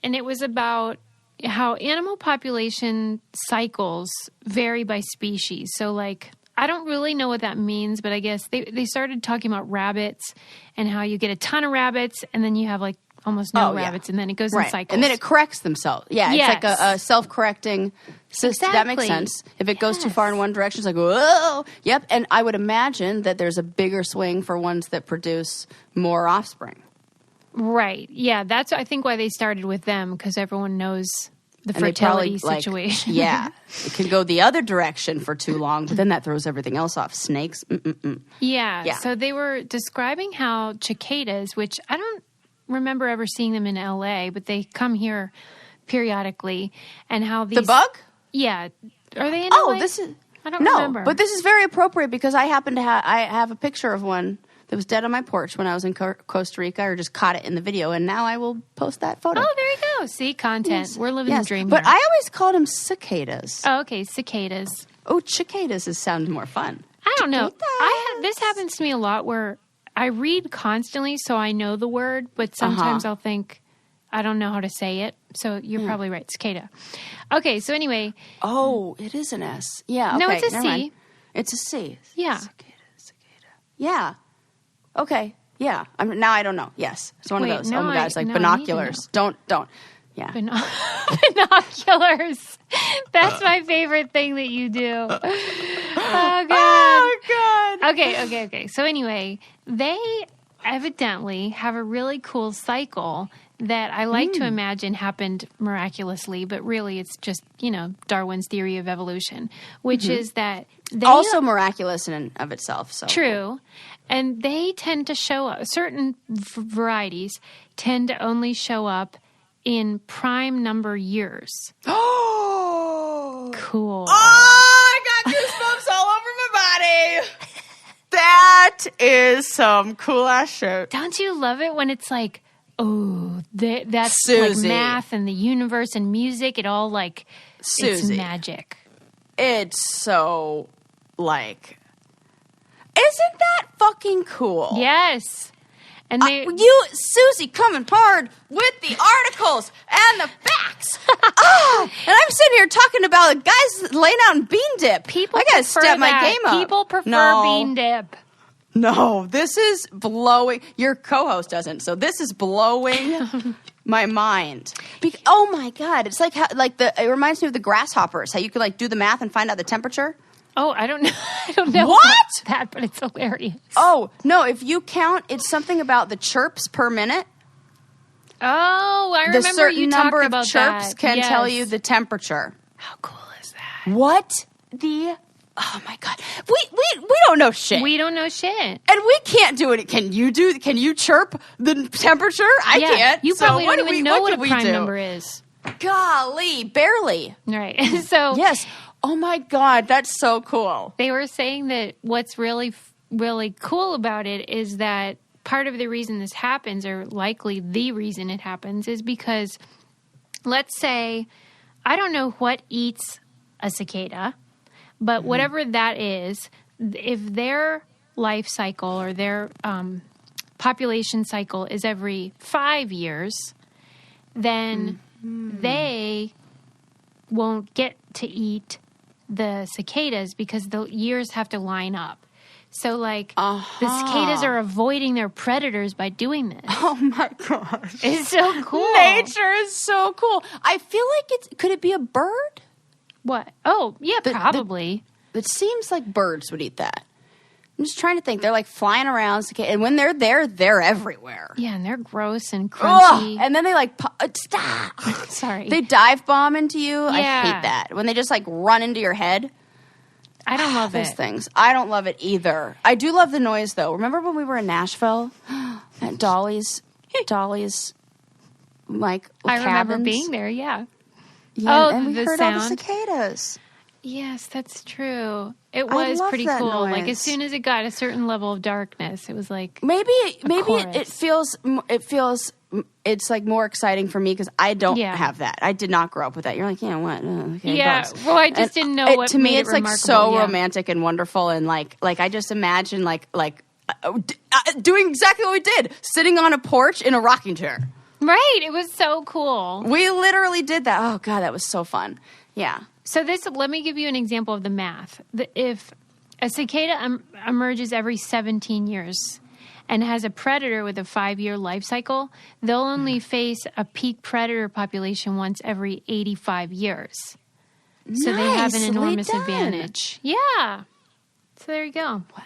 And it was about how animal population cycles vary by species. So, I don't really know what that means, but I guess they started talking about rabbits and how you get a ton of rabbits and then you have, almost no rabbits, and then it goes in cycles. And then it corrects themselves. Yeah, it's like a self-correcting system. Exactly. That makes sense. If it goes too far in one direction, it's like, whoa. Yep, and I would imagine that there's a bigger swing for ones that produce more offspring. Right. Yeah, that's, I think, why they started with them, because everyone knows the fertility situation. Yeah, it can go the other direction for too long, but then that throws everything else off. Snakes. Yeah, so they were describing how cicadas, which I don't remember ever seeing them in LA, but they come here periodically, and how these... The bug? Yeah. Are they in LA? This is... I don't remember. But this is very appropriate because I happen to I have a picture of one that was dead on my porch when I was in Costa Rica, or just caught it in the video, and now I will post that photo. Oh, there you go. See, content. Yes. We're living the dream But here. I always called them cicadas. Oh, okay, cicadas. Oh, cicadas sound more fun. I don't know. This happens to me a lot where I read constantly, so I know the word, but sometimes I'll think, I don't know how to say it. So you're probably right. Cicada. Okay, so anyway. Oh, it is an S. Yeah, okay. No, it's a C. Mind. It's a C. Yeah. Cicada. Yeah. Okay. Yeah. Now I don't know. Yes. It's one of those. Oh my God, it's like binoculars. Don't. Yeah. Binoculars. That's my favorite thing that you do. Oh, God. Oh, God. Okay. So anyway, they evidently have a really cool cycle that I like to imagine happened miraculously, but really it's just, Darwin's theory of evolution, which is that they... Also miraculous in and of itself. So true. And they tend to show up, certain varieties tend to only show up in prime number years. Oh, cool. Oh, I got goosebumps all over my body. That is some cool ass shit. Don't you love it when it's like, oh, that's Susie. like math and the universe and music? It all like, Susie. It's magic. It's so like, isn't that fucking cool? Yes. And Susie coming hard with the articles and the facts. And I'm sitting here talking about guys laying out in bean dip. People I gotta step my game up. People prefer bean dip. No, this is blowing. Your co-host doesn't, so this is blowing my mind. Oh my god, it's like it reminds me of the grasshoppers. How you could like do the math and find out the temperature. Oh, I don't know. I don't know what that, but it's hilarious. Oh no, if you count, it's something about the chirps per minute. Oh, I remember certain you number talked of about chirps that. can Yes. tell you the temperature. How cool is that? What the? Oh my god, we don't know shit. We don't know shit, and we can't do it. Can you do? Can you chirp the temperature? I can't. You probably don't even know what a prime do? number is. Golly, barely. Right. So yes. Oh my god, that's so cool. They were saying that what's really, really cool about it is that part of the reason this happens, or likely the reason it happens, is because, let's say, I don't know what eats a cicada, but whatever that is, if their life cycle or their population cycle is every 5 years, then they won't get to eat the cicadas because the years have to line up. So, like, the cicadas are avoiding their predators by doing this. Oh, my gosh. It's so cool. Nature is so cool. I feel like could it be a bird? What? Oh, yeah, probably. It seems like birds would eat that. I'm just trying to think. They're, like, flying around. And when they're there, they're everywhere. Yeah, and they're gross and crunchy. And then they, like, stop. Sorry. They dive bomb into you. Yeah. I hate that. When they just, like, run into your head. I don't love those it. things. I don't love it either. I do love the noise, though. Remember when we were in Nashville at Dolly's, like, I cabins? remember being there, yeah. And we the heard sound. all the cicadas. Yes, that's true. It was pretty that cool. noise. Like, as soon as it got a certain level of darkness, it was like maybe chorus. it feels it's like more exciting for me because I don't have that. I did not grow up with that. You're like, yeah, what? Okay, bugs. Well, I just didn't know what to me. made It's it like remarkable. so romantic and wonderful, and like I just imagine like doing exactly what we did, sitting on a porch in a rocking chair. Right. It was so cool. We literally did that. Oh god, that was so fun. Yeah. So let me give you an example of the math. If a cicada emerges every 17 years and has a predator with a 5-year life cycle, they'll only face a peak predator population once every 85 years. So they have an enormous advantage. Yeah. So there you go. Wow.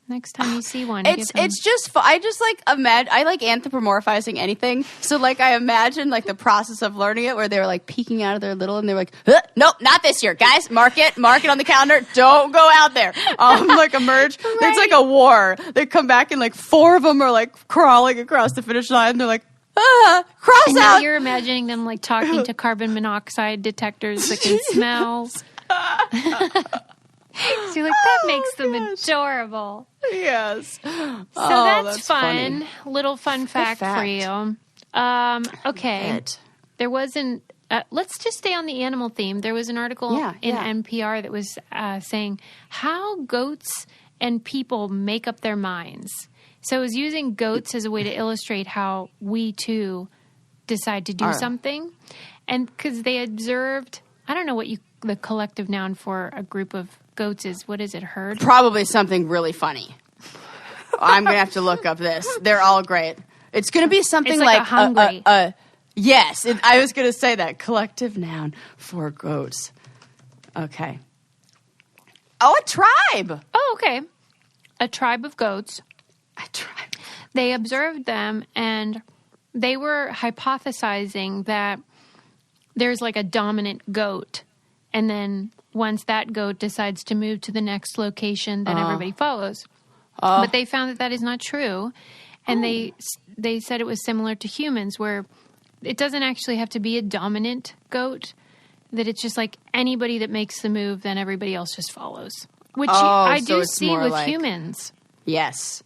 Next time you see one, it's just I just like imagine I like anthropomorphizing anything. So like I imagine like the process of learning it where they were like peeking out of their little and they're like, nope, not this year, guys. Mark it on the calendar. Don't go out there. Like emerge. Right. It's like a war. They come back and like 4 of them are like crawling across the finish line. And they're like, cross and out. Now you're imagining them like talking to carbon monoxide detectors that can smell. So you're like, that makes them adorable. Yes. So that's fun. Funny. Little fun fact for you. Okay. There wasn't... let's just stay on the animal theme. There was an article in NPR that was saying how goats and people make up their minds. So it was using goats as a way to illustrate how we, too, decide to do something. And because they observed... I don't know what the collective noun for a group of goats is. What is it, herd? Probably something really funny. I'm going to have to look up this. They're all great. It's going to be something like a hungry. Yes, I was going to say that. Collective noun for goats. Okay. Oh, a tribe. Oh, okay. A tribe of goats. A tribe. They observed them, and they were hypothesizing that there's like a dominant goat, and then once that goat decides to move to the next location, then everybody follows. But they found that is not true, and they said it was similar to humans, where it doesn't actually have to be a dominant goat, that it's just like anybody that makes the move, then everybody else just follows. Which I do see with humans. Yes.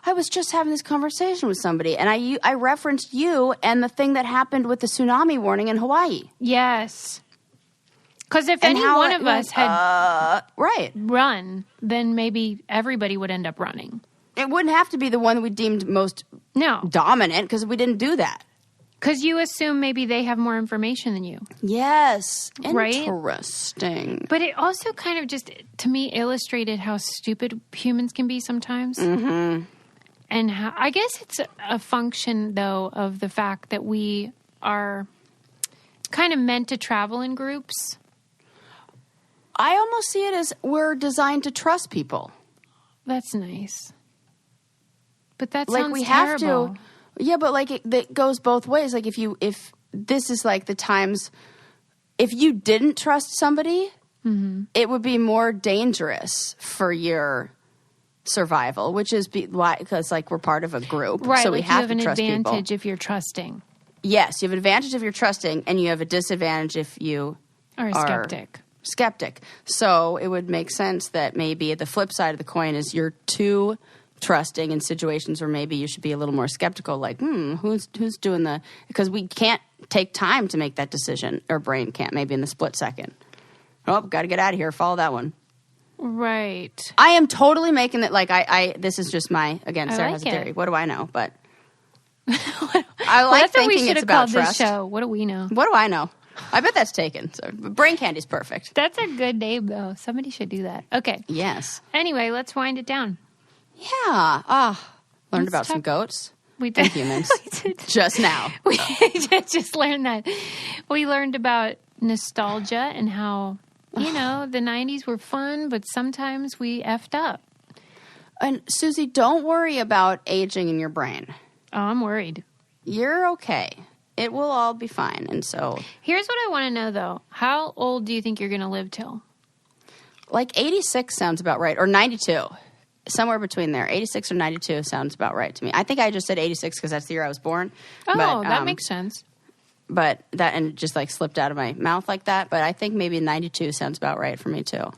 I was just having this conversation with somebody, and I referenced you and the thing that happened with the tsunami warning in Hawaii. Yes. Because if any one of us had run, then maybe everybody would end up running. It wouldn't have to be the one that we deemed most dominant, because we didn't do that. Because you assume maybe they have more information than you. Yes. Right? Interesting. But it also kind of just, to me, illustrated how stupid humans can be sometimes. Mm-hmm. And how, I guess it's a function, though, of the fact that we are kind of meant to travel in groups. I almost see it as we're designed to trust people. That's nice. But that like sounds we terrible. have to. Yeah, but like it goes both ways. Like if this is like the times, if you didn't trust somebody, it would be more dangerous for your survival, which is why, because like we're part of a group, right? So like we have you have to trust an advantage people. if you're trusting. Yes, you have an advantage if you're trusting, and you have a disadvantage if you are a skeptic. So it would make sense that maybe the flip side of the coin is you're too trusting in situations where maybe you should be a little more skeptical, like, who's doing because we can't take time to make that decision. Our brain can't, maybe in the split second. Oh, got to get out of here. Follow that one. Right. I am totally making it like this is just my, again, Sarah has a theory. What do I know? But I like thinking it's about trust. This show. What do we know? What do I know? I bet that's taken. So brain candy's perfect. That's a good name, though. Somebody should do that. Okay. Yes. Anyway, let's wind it down. Yeah. Learned about some goats. We did. And humans. Just now. We just learned that. We learned about nostalgia and how, the 90s were fun, but sometimes we effed up. And Susie, don't worry about aging in your brain. Oh, I'm worried. You're okay. It will all be fine. And so, here's what I want to know, though. How old do you think you're going to live till? Like 86 sounds about right. Or 92. Somewhere between there. 86 or 92 sounds about right to me. I think I just said 86 because that's the year I was born. Oh, but, that makes sense. But and it just like slipped out of my mouth like that. But I think maybe 92 sounds about right for me, too.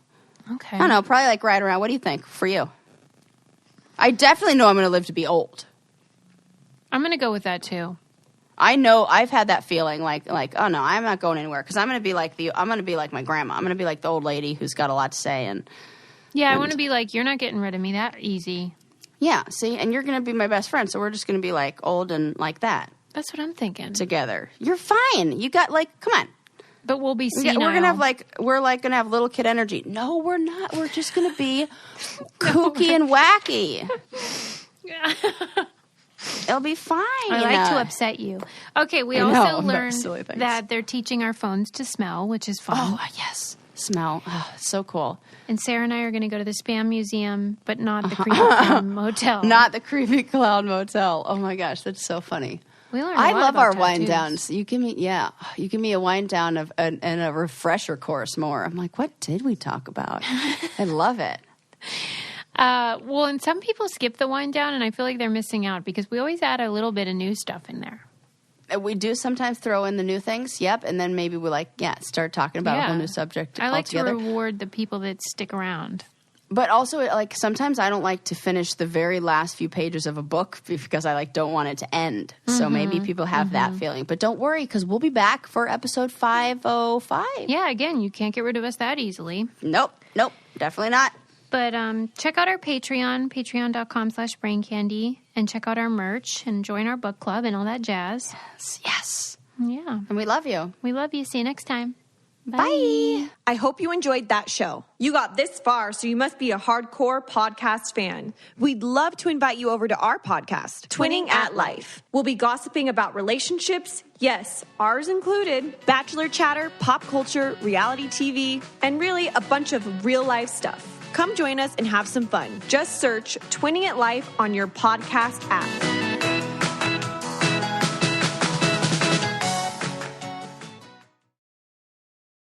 Okay. I don't know. Probably like right around. What do you think for you? I definitely know I'm going to live to be old. I'm going to go with that, too. I know I've had that feeling like oh no, I'm not going anywhere because I'm going to be like my grandma. I'm going to be like the old lady who's got a lot to say and I want to be like, you're not getting rid of me that easy. Yeah, see, and you're going to be my best friend, so we're just going to be like old and like that. That's what I'm thinking. Together, you're fine. You got come on. But we'll be senile. We're gonna have we're gonna have little kid energy. No, we're not. We're just gonna be kooky and wacky. It'll be fine. I like to upset you. Okay, we also learned that they're teaching our phones to smell, which is fun. Oh, yes. Smell. Oh, so cool. And Sarah and I are going to go to the Spam Museum, but not the Creepy Clown Motel. Not the Creepy Clown Motel. Oh, my gosh. That's so funny. We learned I love our wind downs. You give me a wind down and a refresher course more. I'm like, what did we talk about? I love it. Well, and some people skip the wind down, and I feel like they're missing out because we always add a little bit of new stuff in there. We do sometimes throw in the new things, yep, and then maybe we start talking about a whole new subject I like altogether. to reward the people that stick around. But also, sometimes I don't like to finish the very last few pages of a book because I don't want it to end. Mm-hmm. So maybe people have that feeling. But don't worry, because we'll be back for episode 505. Yeah, again, you can't get rid of us that easily. Nope, definitely not. But check out our Patreon, patreon.com/braincandy, and check out our merch and join our book club and all that jazz. Yes. Yeah. And we love you. We love you. See you next time. Bye. I hope you enjoyed that show. You got this far, so you must be a hardcore podcast fan. We'd love to invite you over to our podcast, Twinning at Life. We'll be gossiping about relationships, yes, ours included, bachelor chatter, pop culture, reality TV, and really a bunch of real life stuff. Come join us and have some fun. Just search Twinning at Life on your podcast app.